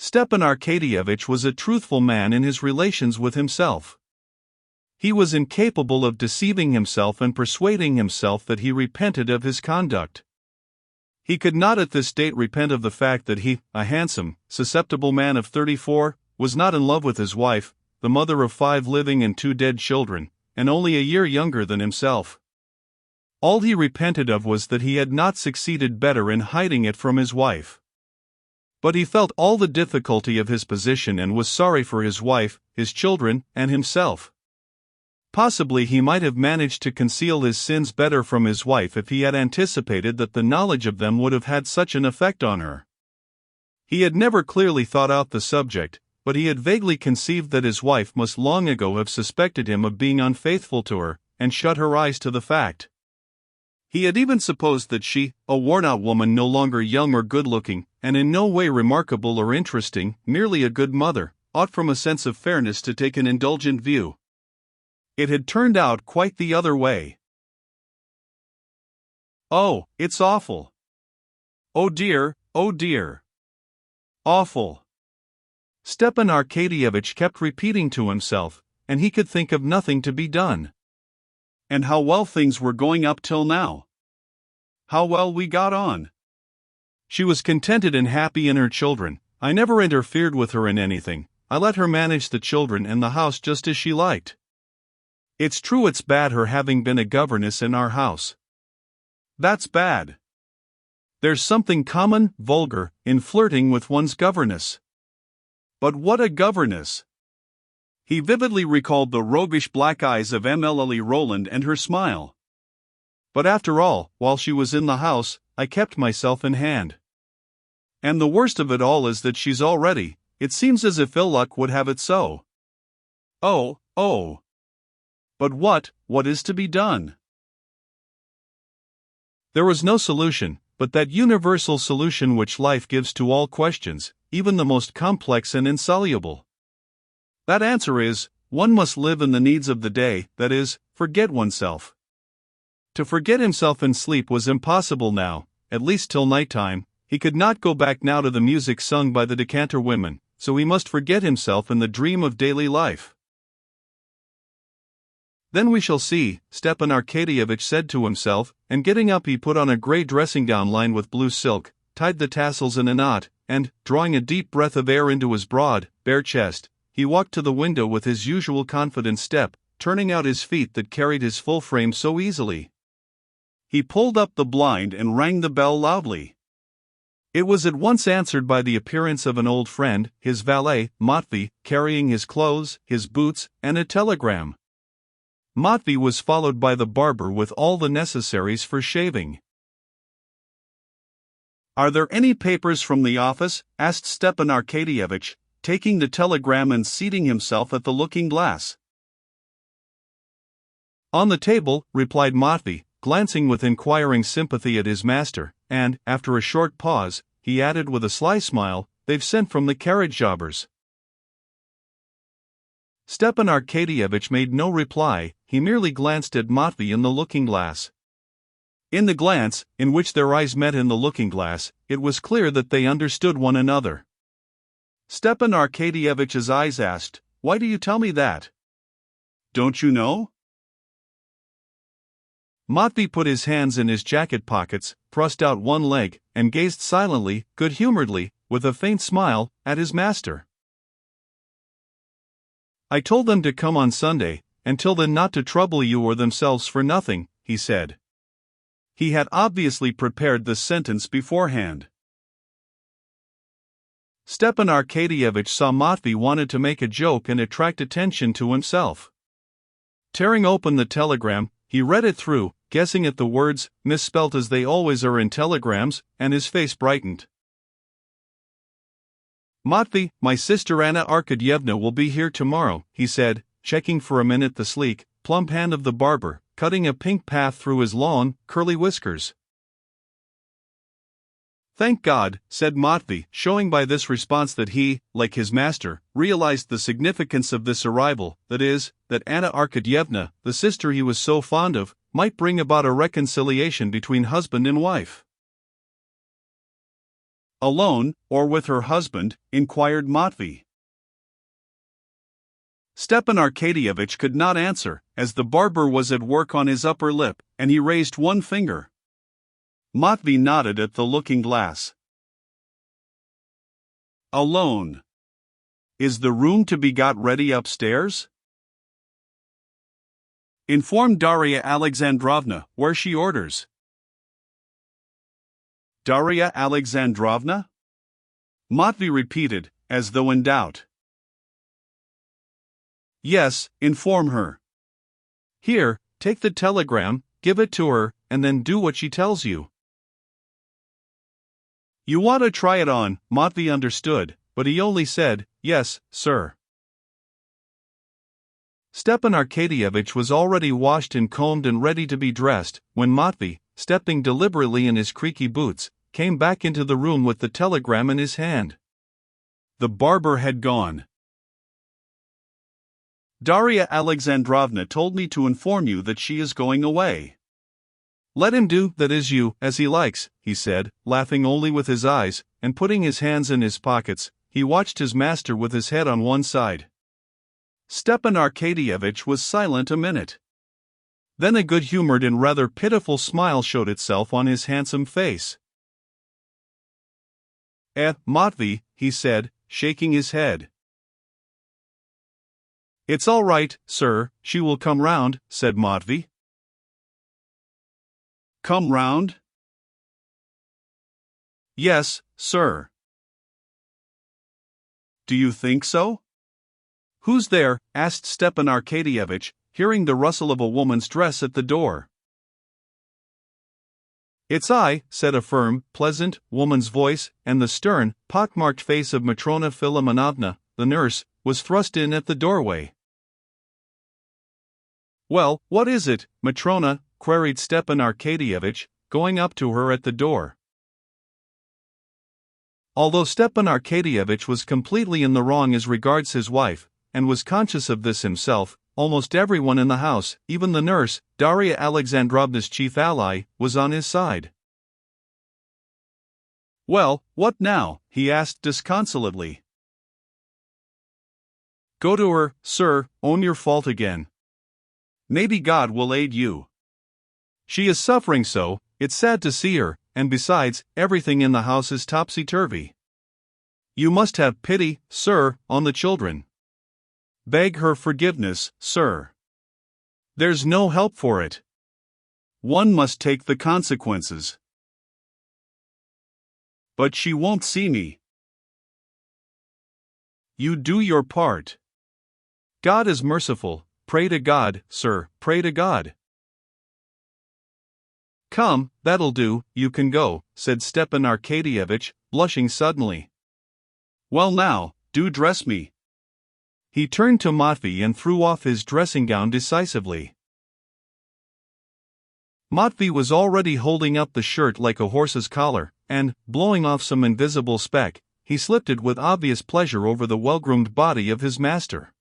Stepan Arkadyevitch was a truthful man in his relations with himself. He was incapable of deceiving himself and persuading himself that he repented of his conduct. He could not at this date repent of the fact that he, a handsome, susceptible man of 34, was not in love with his wife, the mother of 5 living and 2 dead children, and only a year younger than himself. All he repented of was that he had not succeeded better in hiding it from his wife. But he felt all the difficulty of his position and was sorry for his wife, his children, and himself. Possibly he might have managed to conceal his sins better from his wife if he had anticipated that the knowledge of them would have had such an effect on her. He had never clearly thought out the subject, but he had vaguely conceived that his wife must long ago have suspected him of being unfaithful to her, and shut her eyes to the fact. He had even supposed that she, a worn-out woman no longer young or good-looking, and in no way remarkable or interesting, merely a good mother, ought from a sense of fairness to take an indulgent view. It had turned out quite the other way. "Oh, it's awful. Oh dear, oh dear. Awful." Stepan Arkadyevitch kept repeating to himself, and he could think of nothing to be done. And how well things were going up till now. How well we got on. She was contented and happy in her children. I never interfered with her in anything. I let her manage the children and the house just as she liked. It's true it's bad her having been a governess in our house. That's bad. There's something common, vulgar, in flirting with one's governess. But what a governess! He vividly recalled the roguish black eyes of Emily Rowland and her smile. But after all, while she was in the house, I kept myself in hand. And the worst of it all is that she's already, it seems as if ill luck would have it so. Oh, oh. But what is to be done? There was no solution, but that universal solution which life gives to all questions, even the most complex and insoluble. That answer is, one must live in the needs of the day, that is, forget oneself. To forget himself in sleep was impossible now, at least till night-time. He could not go back now to the music sung by the decanter women, so he must forget himself in the dream of daily life. Then we shall see, Stepan Arkadyevitch said to himself, and getting up he put on a grey dressing-gown lined with blue silk, tied the tassels in a knot, and, drawing a deep breath of air into his broad, bare chest, he walked to the window with his usual confident step, turning out his feet that carried his full frame so easily. He pulled up the blind and rang the bell loudly. It was at once answered by the appearance of an old friend, his valet, Matvey, carrying his clothes, his boots, and a telegram. Matvey was followed by the barber with all the necessaries for shaving. "Are there any papers from the office?" asked Stepan Arkadyevitch, taking the telegram and seating himself at the looking-glass. "On the table," replied Matvey, glancing with inquiring sympathy at his master, and, after a short pause, he added with a sly smile, "They've sent from the carriage jobbers." Stepan Arkadyevitch made no reply, he merely glanced at Matvey in the looking-glass. In the glance, in which their eyes met in the looking-glass, it was clear that they understood one another. Stepan Arkadyevitch's eyes asked, "Why do you tell me that? Don't you know?" Matvey put his hands in his jacket pockets, thrust out one leg, and gazed silently, good-humoredly, with a faint smile, at his master. "I told them to come on Sunday, and till then not to trouble you or themselves for nothing," he said. He had obviously prepared the sentence beforehand. Stepan Arkadyevitch saw Matvey wanted to make a joke and attract attention to himself. Tearing open the telegram, he read it through, guessing at the words, misspelt as they always are in telegrams, and his face brightened. "Matvey, my sister Anna Arkadyevna will be here tomorrow," he said, checking for a minute the sleek, plump hand of the barber, cutting a pink path through his long, curly whiskers. "Thank God," said Matvey, showing by this response that he, like his master, realized the significance of this arrival, that is, that Anna Arkadyevna, the sister he was so fond of, might bring about a reconciliation between husband and wife. Alone, or with her husband? Inquired Matvey. Stepan Arkadyevitch could not answer, as the barber was at work on his upper lip, and he raised one finger. Matvey nodded at the looking-glass. Alone. Is the room to be got ready upstairs? Inform Darya Alexandrovna, where she orders. Darya Alexandrovna? Matvey repeated, as though in doubt. Yes, inform her. Here, take the telegram, give it to her, and then do what she tells you. You want to try it on, Matvey understood, but he only said, yes, sir. Stepan Arkadyevitch was already washed and combed and ready to be dressed, when Matvey, stepping deliberately in his creaky boots, came back into the room with the telegram in his hand. The barber had gone. Darya Alexandrovna told me to inform you that she is going away. Let him do, that is you, as he likes, he said, laughing only with his eyes, and putting his hands in his pockets, he watched his master with his head on one side. Stepan Arkadyevitch was silent a minute. Then a good-humored and rather pitiful smile showed itself on his handsome face. Matvey, he said, shaking his head. It's all right, sir, she will come round, said Matvey. Come round? Yes, sir. Do you think so? Who's there? Asked Stepan Arkadyevitch, hearing the rustle of a woman's dress at the door. It's I, said a firm, pleasant, woman's voice, and the stern, pockmarked face of Matrona Philimonovna, the nurse, was thrust in at the doorway. Well, what is it, Matrona? Queried Stepan Arkadyevitch, going up to her at the door. Although Stepan Arkadyevitch was completely in the wrong as regards his wife, and was conscious of this himself, almost everyone in the house, even the nurse, Darya Alexandrovna's chief ally, was on his side. Well, what now? He asked disconsolately. Go to her, sir, own your fault again. Maybe God will aid you. She is suffering so, it's sad to see her, and besides, everything in the house is topsy-turvy. You must have pity, sir, on the children. Beg her forgiveness, sir. There's no help for it. One must take the consequences. But she won't see me. You do your part. God is merciful, pray to God, sir, pray to God. Come, that'll do, you can go, said Stepan Arkadyevitch, blushing suddenly. Well now, do dress me. He turned to Matvey and threw off his dressing gown decisively. Matvey was already holding up the shirt like a horse's collar, and, blowing off some invisible speck, he slipped it with obvious pleasure over the well-groomed body of his master.